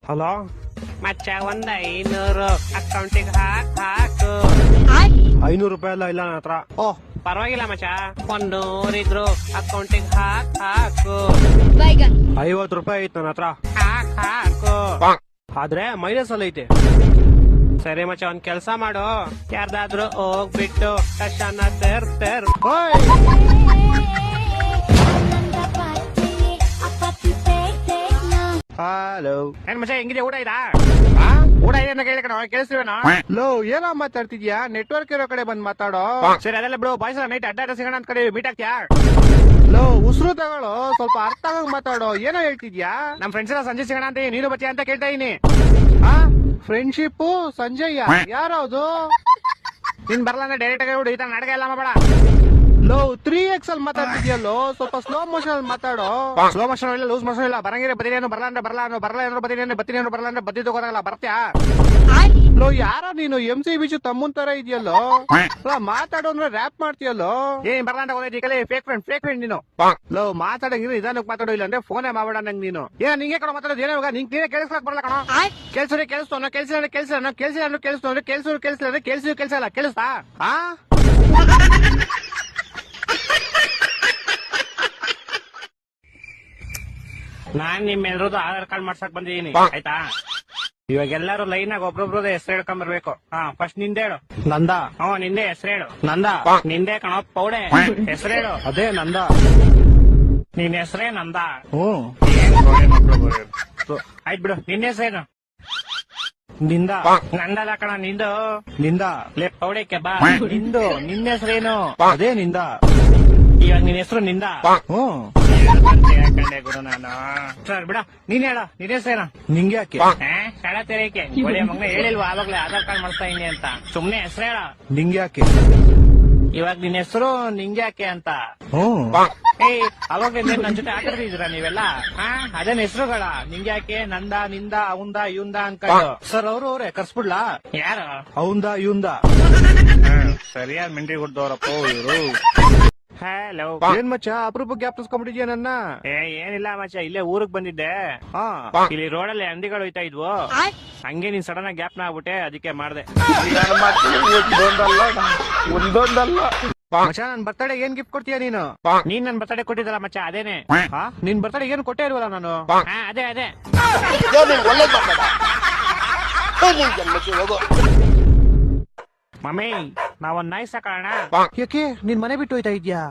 Hello ಮಚ್ಚ, 500 ಅಕೌಂಟಿಗೆ ಹಾಕು. 500 ರೂಪಾಯಿ ಇಲ್ಲ ನನ್ನ ಹತ್ರ. ಓಹ್ ಪರವಾಗಿಲ್ಲ ಮಚ್ಚ, 100 ಇದ್ರು ಅಕೌಂಟಿಗೆ ಹಾಕು. 50 ರೂಪಾಯಿ ಐತೆ ನನ್ನ ಹತ್ರ. ಹಾಕು. ಆದ್ರೆ ಮೈನಸ್ ಅಲ್ಲಿ ಐತೆ. ಸರಿ ಮಚ್ಚ, ಒಂದ್ ಕೆಲ್ಸ ಮಾಡು, ಯಾರ್ದಾದ್ರು ಹೋಗ್ಬಿಟ್ಟು ಕಶನ ತೆರ್. ಹಲೋ, ಏನ್ ಮಚ್ಚ ಹೆಂಗಿದೆ? ಊಟ ಇದಾ? ಊಟ ಇದೆ ಅಂತ ಕೇಳಿ ಕಣ, ಕೇಳಿಸ್ತೀವೇನೋ? ಲೋ, ಏನೋ ಮಾತಾಡ್ತಿದ್ಯಾ? ನೆಟ್ವರ್ಕ್ ಇರೋ ಕಡೆ ಬಂದ್ ಮಾತಾಡೋ. ಸರಿ ಅದೆಲ್ಲ ಬಿಡು, ಬಾಯ್ಸ್ ನೈಟ್ ಅಡ್ಡ ಸಿಗೋಣ ಅಂತ ಕಡೆ ಮೀಟ್ ಆಗ್ತೀಯಾ? ಲೋ, ಉಸಿರು ತಗೊಳ್ಳೋ, ಸ್ವಲ್ಪ ಅರ್ಥ ಆಗಂಗ್ ಮಾತಾಡೋ. ಏನೋ ಹೇಳ್ತಿದ್ಯಾ? ನಮ್ ಫ್ರೆಂಡ್ಸ್ ಎಲ್ಲ ಸಂಜೆ ಸಿಗೋಣ ಅಂತ ನೀನು ಬಚ್ಚ ಅಂತ ಕೇಳ್ತಾ ಇದೀನಿ. ಫ್ರೆಂಡ್ಶಿಪ್ ಸಂಜಯ್ ಯಾರದು? ನೀನ್ ಬರಲ್ಲ ಅಂದ್ರೆ ಡೈರೆಕ್ಟ್ ಆಗಿ ಈ ತರ ನಾಟಕ ಎಲ್ಲ ಮಾಡಬೇಡ. ಲೋ, 3x ಅಲ್ಲಿ ಮಾತಾಡ್ತಿದ್ಯಲ್ಲೋ, ಸ್ವಲ್ಪ ಸ್ಲೋ ಮೋಷನ್ ಅಲ್ಲಿ ಮಾತಾಡೋ. ಸ್ಲೋ ಮೋಷನ್ ಇಲ್ಲ, ಲೂಸ್ ಮೋಷನ್ ಇಲ್ಲ. ಬರಂಗಿದ್ರೆ ಬದಿನೇನು, ಬರಲ್ಲ ಅಂದ್ರೆ ಬರಲ್ಲ ಅಂದ್ರೆ ಬತ್ತಿನೇನು ಬರಲ್ಲ ಅಂದ್ರೆ ಬದ್ದಿದ್ದು ಗೊತ್ತಾಗಲ್ಲ. ಬರ್ತ್ಯಾ? ಲೋ, ಯಾರ ನೀನು? MC ಬಿಚು ತಮ್ಮನ್ ತರ ಇದೆಯಲ್ಲೋ. ಮಾತಾಡೋ ಅಂದ್ರೆ ರ್ಯಾಪ್ ಮಾಡ್ತೀಯಲ್ಲೋ. ಏನ್ ಬರಲ್ಲ ಅಂತ ಗೊತ್ತೈತಿ, ಫೇಕ್ ಫ್ರೆಂಡ್ ನೀನು. ಲೋ, ಮಾತಾಡಂಗಿದ್ರೆ ನಿಧಾನಕ್ಕೆ ಮಾತಾಡೋ, ಇಲ್ಲ ಅಂದ್ರೆ ಫೋನೇ ಮಾಡ್ಬೇಡ ನಂಗೆ ನೀನು. ಏನ ನಿಂಗೆ ಕಣ ಮಾತಾಡೋದು? ಏನೋ ನಿಂಗೆ ಕೇಳಿಸ್ಲಾಕ್ ಬರಲ್ಲ ಕಣ. ಕೇಳಿಸಲ್ಲ ಕೇಳಿಸ್ತಾ? ನಾನ್ ನಿಮ್ಮೆಲ್ರದ್ದು ಆಧಾರ್ ಕಾರ್ಡ್ ಮಾಡ್ಸಕ್ ಬಂದಿದ್ದೀನಿ, ಆಯ್ತಾ? ಇವಾಗ ಎಲ್ಲಾರು ಲೈನ್ ಆಗಿ ಒಬ್ರೊಬ್ರದ ಹೆಸರು ಹೇಳ್ಕೊಂಡ್ ಬರ್ಬೇಕು. ಫಸ್ಟ್ ನಿಂದೆ ಹೇಳು. ನಂದ. ನಿಂದೆ ಹೆಸರು ಹೇಳು. ನಂದ. ನಿಂದೆ ಕಣ ಪೌಡೆ, ಹೆಸರು ಹೇಳು. ಅದೇ ನಂದ. ನಿನ್ ಹೆಸರೇ ನಂದ? ಆಯ್ತು ಬಿಡು, ನಿನ್ನ ಹೆಸರೇನು? ನಿಂದ. ನಂದಲ್ಲ ಕಣ, ನಿಂದು. ನಿಂದ. ಲೇ ಪೌಡೆಕ್ಕೆ ಬಾ. ನಿಂದು. ನಿನ್ನ ಹೆಸರೇನು? ಅದೇ ನಿಂದ. ಇವಾಗ ನಿನ್ ಹೆಸರು ನಿಂದ? ಹೇಳ್ಕೊಂಡೆ ಗುರು ನಾನು. ಸರ್ ಬಿಡ, ನೀನ್ ಹೇಳ, ನಿನ್ ಹೆಸರೇನ? ನಿಂಗೆ ಯಾಕೆ ಶಾಳ ತೆರೆಯಕ್ಕೆ ಒಳ್ಳೆ ಮಗನ ಹೇಳಿಲ್ವಾ ಆವಾಗ್ಲೇ ಆಧಾರ್ ಕಾರ್ಡ್ ಮಾಡ್ತಾ ಇದೀನಿ ಅಂತ? ಸುಮ್ನೆ ಹೆಸರು ಹೇಳ. ನಿಂಗೆ ಯಾಕೆ? ಇವಾಗ ನಿನ್ ಹೆಸರು ನಿಂಗೆ ಯಾಕೆ ಅಂತ. ಅವಾಗ ನನ್ ಜೊತೆ ಆಟಾಡ್ತಿದ್ದೀರಾ ನೀವೆಲ್ಲ? ಅದೇನ್ ಹೆಸರುಗಳ? ನಿಂಗೆ ಯಾಕೆ, ನಂದ, ನಿಂದ, ಅವಂದ, ಇವಂದ ಅನ್ಕೊಂಡು. ಸರ್ ಅವ್ರೇ ಕರ್ಸ್ಬಿಡ್ಲಾ? ಯಾರು? ಅವಂದ ಇವಂದ. ಸರಿಯಾದ ಮಿಂಡ್ರಿ ಕೊಡ್ದವ್ರಪ್ಪ ಇವರು. ಹಲೋ, ಏನ್ ಮಚ್ಚ ಅಪರೂಪ ಜ್ಞಾಪಿಸ್ಕೊಂಡ್ಬಿಟ್ಟಿದ್ಯಾ ನನ್ನ? ಏನಿಲ್ಲ ಮಚ್ಚ, ಇಲ್ಲೇ ಊರಿಗೆ ಬಂದಿದ್ದೆ. ಇಲ್ಲಿ ರೋಡಲ್ಲಿ ಹಂದಿಗಳು ಹೋಯ್ತಾ ಇದ್ವು, ಹಂಗೆ ನೀನ್ ಸಡನ್ ಆಗಿ ಜ್ಞಾಪನ ಆಗ್ಬಿಟ್ಟೆ, ಅದಕ್ಕೆ ಮಾಡ್ದೆ. ಮಚ್ಚ, ನನ್ ಬರ್ತಡೆ ಏನ್ ಗಿಫ್ಟ್ ಕೊಡ್ತೀಯ ನೀನು? ನೀನ್ ನನ್ ಬರ್ತಡೆ ಕೊಟ್ಟಿದ್ದಲ್ಲ ಮಚ್ಚ, ಅದೇನೆ. ನಿನ್ ಬರ್ತಡೆ ಏನ್ ಕೊಟ್ಟೇ ಇಲ್ವಲ್ಲ ನಾನು? ಅದೇ ಮಮ್ಮಿ, ನಾವೊಂದ್ ನಾಯಿ ಸಾಕೋಣ. ಯಾಕೆ ನಿನ್ ಮನೆ ಬಿಟ್ಟು ಹೋಯ್ತಾ ಇದ್ಯಾ?